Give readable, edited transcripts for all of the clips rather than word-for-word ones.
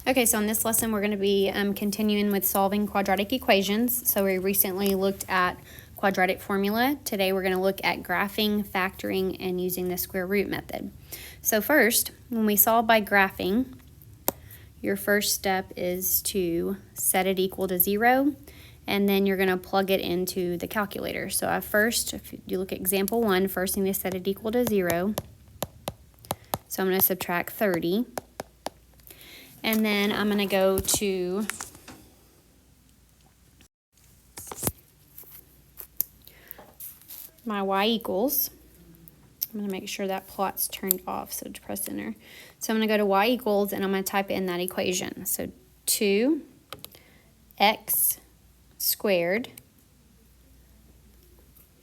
Okay, so in this lesson we're going to be continuing with solving quadratic equations. So we recently looked at quadratic formula. Today we're going to look at graphing, factoring, and using the square root method. So first, when we solve by graphing, your first step is to set it equal to 0, and then you're going to plug it into the calculator. So at first, if you look at example 1, first thing to set it equal to 0. So I'm going to subtract 30. And then I'm going to go to my y equals. I'm going to make sure that plot's turned off, so to press enter. So I'm going to go to y equals, and I'm going to type in that equation. So 2x squared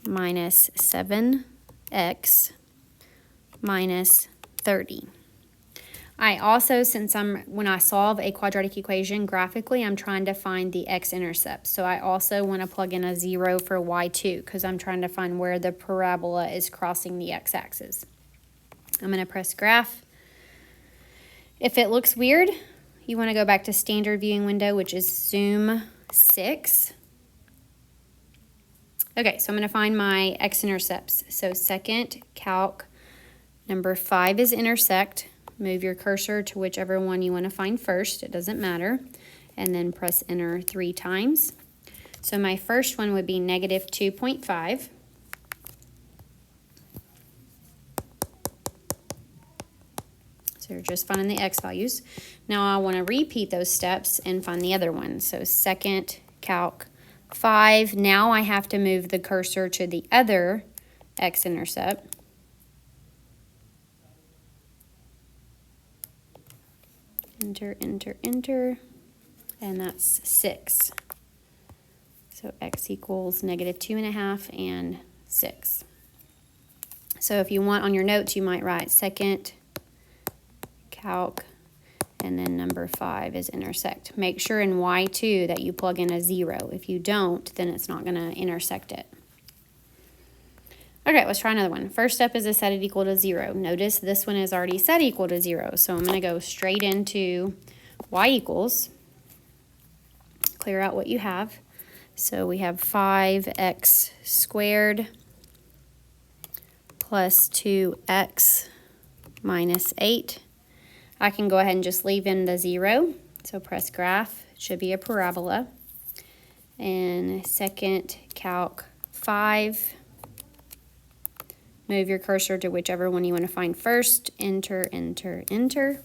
minus 7x minus 30. I also, when I solve a quadratic equation graphically, I'm trying to find the x-intercept. So I also want to plug in a 0 for y2 because I'm trying to find where the parabola is crossing the x-axis. I'm going to press graph. If it looks weird, you want to go back to standard viewing window, which is zoom 6. Okay, so I'm going to find my x-intercepts. So second calc, number 5 is intersect. Move your cursor to whichever one you want to find first. It doesn't matter. And then press enter 3 times. So my first one would be negative 2.5. So you're just finding the x values. Now I want to repeat those steps and find the other one. So second calc 5. Now I have to move the cursor to the other x-intercept. Enter, enter, enter, and that's 6. So x equals negative 2.5 and 6. So if you want on your notes, you might write second calc, and then number 5 is intersect. Make sure in y2 that you plug in a 0. If you don't, then it's not going to intersect it. Okay, let's try another one. First step is to set it equal to 0. Notice this one is already set equal to 0, so I'm going to go straight into y equals. Clear out what you have. So we have 5x squared plus 2x minus 8. I can go ahead and just leave in the 0. So press graph. It should be a parabola. And second calc 5. Move your cursor to whichever one you want to find first. Enter, enter, enter.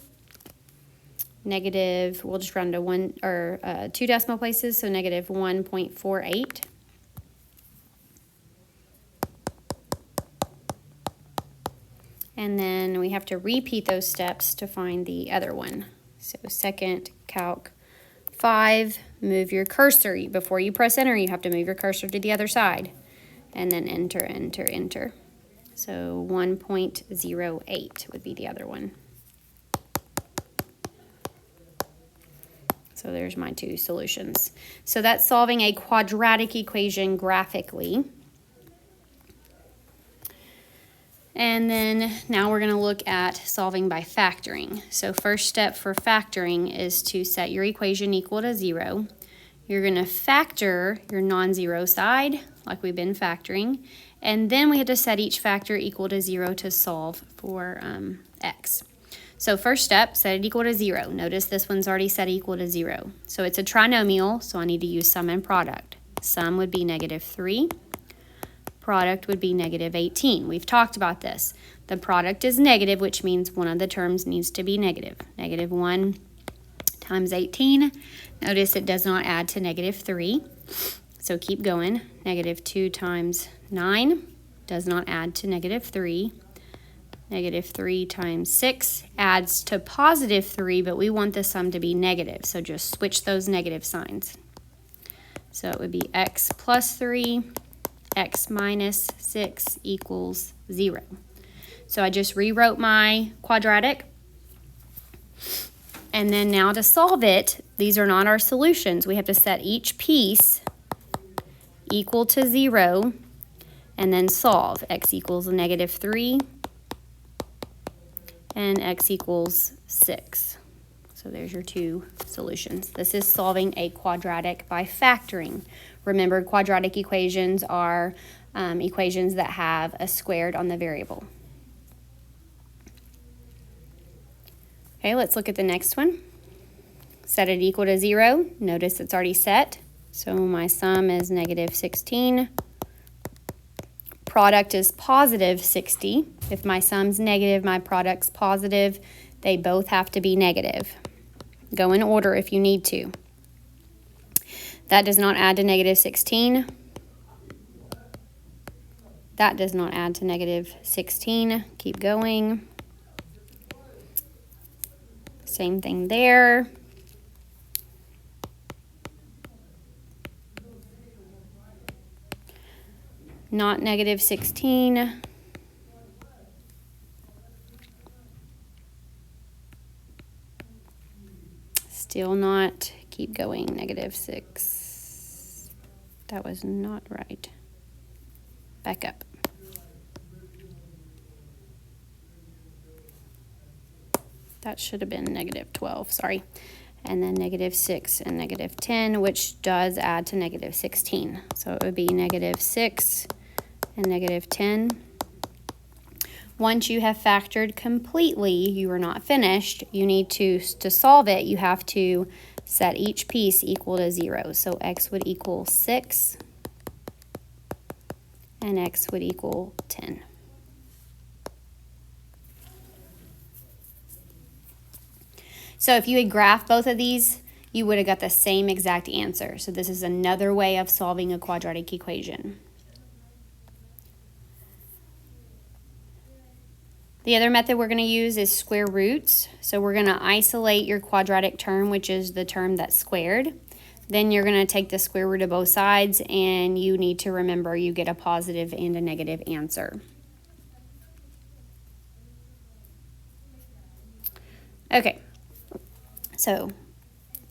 Negative, we'll just round to 2 decimal places, so negative 1.48. And then we have to repeat those steps to find the other one. So second calc 5, move your cursor. Before you press enter, you have to move your cursor to the other side. And then enter, enter, enter. So 1.08 would be the other one. So there's my 2 solutions. So that's solving a quadratic equation graphically. And then now we're going to look at solving by factoring. So first step for factoring is to set your equation equal to 0. You're going to factor your non-zero side, like we've been factoring, and then we have to set each factor equal to 0 to solve for x. So first step, set it equal to 0. Notice this one's already set equal to 0. So it's a trinomial, so I need to use sum and product. Sum would be negative 3. Product would be negative 18. We've talked about this. The product is negative, which means one of the terms needs to be negative. Negative 1 times 18. Notice it does not add to negative 3. So keep going. Negative 2 times 9 does not add to negative 3. Negative 3 times 6 adds to positive 3, but we want the sum to be negative, so just switch those negative signs. So it would be x plus 3, x minus 6 equals 0. So I just rewrote my quadratic. And then now to solve it, these are not our solutions. We have to set each piece equal to 0 and then solve. X equals negative 3 and x equals 6. So there's your two solutions. This is solving a quadratic by factoring. Remember, quadratic equations are equations that have a squared on the variable. Okay, let's look at the next one. Set it equal to 0. Notice it's already set. So my sum is negative 16. Product is positive 60. If my sum's negative, my product's positive. They both have to be negative. Go in order if you need to. That does not add to negative 16. That does not add to negative 16. Keep going. Same thing there. Not negative 16. Still not. Keep going. Negative 6. That was not right. Back up. That should have been negative 12. Sorry. And then negative 6 and negative 10, which does add to negative 16. So it would be negative 6 and negative 10. Once you have factored completely, you are not finished. You need to solve it, you have to set each piece equal to 0. So x would equal 6 and x would equal 10. So if you had graphed both of these, you would have got the same exact answer. So this is another way of solving a quadratic equation. The other method we're going to use is square roots. So we're going to isolate your quadratic term, which is the term that's squared. Then you're going to take the square root of both sides, and you need to remember you get a positive and a negative answer. Okay, so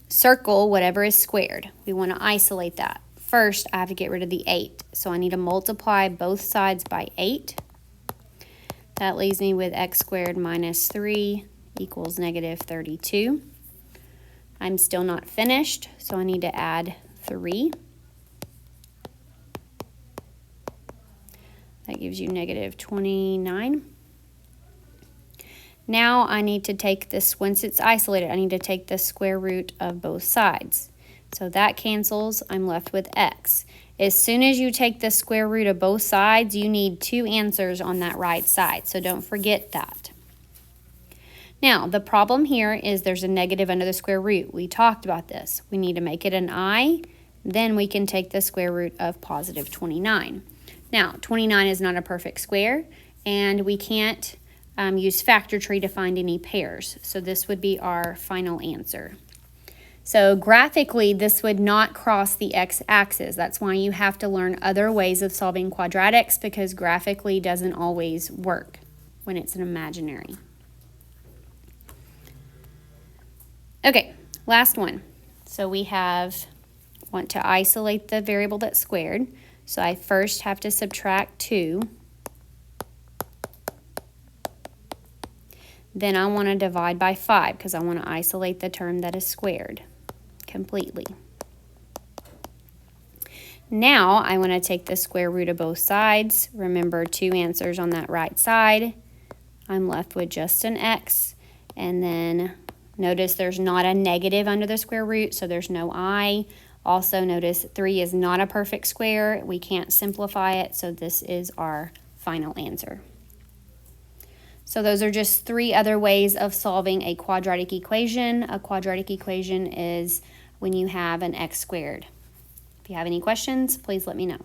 circle whatever is squared. We want to isolate that. First, I have to get rid of the 8. So I need to multiply both sides by 8. That leaves me with x squared minus 3 equals negative 32. I'm still not finished, so I need to add 3. That gives you negative 29. Now I need to take this, once it's isolated, I need to take the square root of both sides. So that cancels, I'm left with x. As soon as you take the square root of both sides, you need 2 answers on that right side, so don't forget that. Now, the problem here is there's a negative under the square root. We talked about this. We need to make it an I, then we can take the square root of positive 29. Now, 29 is not a perfect square, and we can't use factor tree to find any pairs, so this would be our final answer. So graphically, this would not cross the x-axis. That's why you have to learn other ways of solving quadratics, because graphically doesn't always work when it's an imaginary. Okay, last one. So we want to isolate the variable that's squared. So I first have to subtract 2. Then I want to divide by 5 because I want to isolate the term that is squared completely. Now I want to take the square root of both sides. Remember, 2 answers on that right side. I'm left with just an x, and then notice there's not a negative under the square root, so there's no I. Also notice 3 is not a perfect square. We can't simplify it, so this is our final answer. So those are just 3 other ways of solving a quadratic equation. A quadratic equation is when you have an x squared. If you have any questions, please let me know.